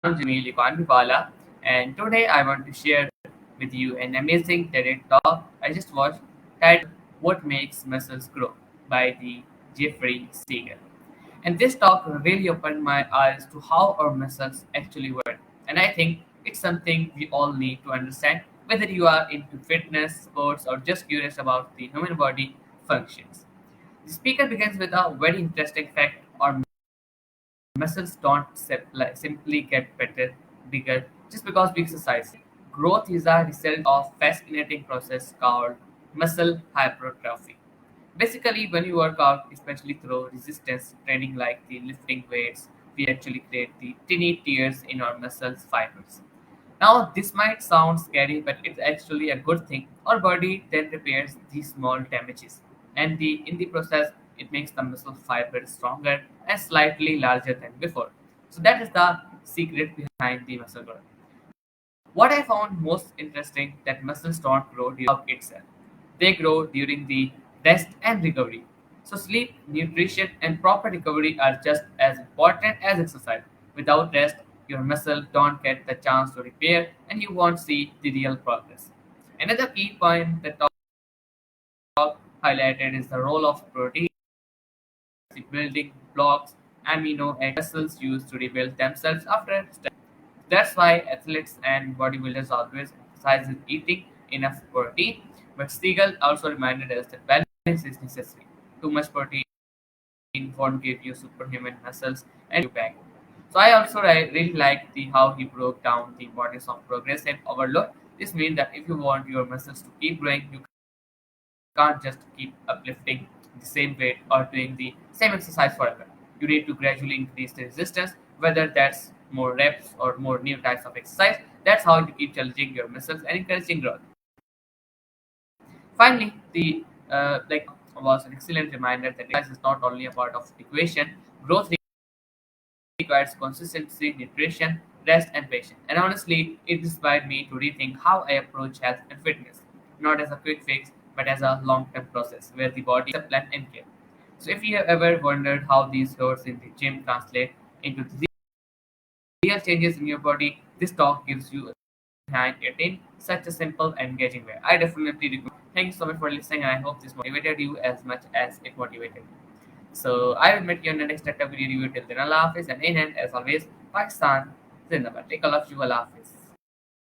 I'm Jamil Iqanwala, and today I want to share with you an amazing TED talk I just watched titled What Makes Muscles Grow by the Jeffrey Seeger. And this talk really opened my eyes to how our muscles actually work. And I think it's something we all need to understand, whether you are into fitness, sports, or just curious about the human body functions. The speaker begins with a very interesting fact or muscles don't simply get better, bigger just because we exercise. Growth is a result of fascinating process called muscle hypertrophy. Basically, when you work out, especially through resistance training like the lifting weights, we actually create the tiny tears in our muscles fibers. Now, this might sound scary, but it's actually a good thing. Our body then repairs these small damages, and in the process, it makes the muscle fiber stronger and slightly larger than before. So that is the secret behind the muscle growth. What I found most interesting that muscles don't grow during work itself. They grow during the rest and recovery. So sleep, nutrition, and proper recovery are just as important as exercise. Without rest, your muscle don't get the chance to repair and you won't see the real progress. Another key point that talk highlighted is the role of protein the building blocks amino acids used to rebuild themselves after stress. That's why athletes and bodybuilders always emphasize eating enough protein. But Siegel also reminded us that balance is necessary. Too much protein won't give you superhuman muscles and you back. So I also really like the how he broke down the importance of progressive overload. This means that if you want your muscles to keep growing, you can't just keep uplifting the same weight or doing the same exercise forever. You need to gradually increase the resistance, whether that's more reps or more new types of exercise. That's how you keep challenging your muscles and encouraging growth. Finally, the was an excellent reminder that exercise is not only a part of the equation. Growth requires consistency, nutrition, rest, and patience. And honestly, it inspired me to rethink how I approach health and fitness, not as a quick fix, but as a long-term process where the body is a plan and care. So if you have ever wondered how these words in the gym translate into the real changes in your body, this talk gives you a behind it in such a simple and engaging way. I definitely recommend. Thank you so much for listening, and I hope this motivated you as much as it motivated me. So I will meet you in the next video review. Till then, Allah Hafiz, and in hand, as always, Pakistan, Zindabad. Take a love, you Allah Hafiz.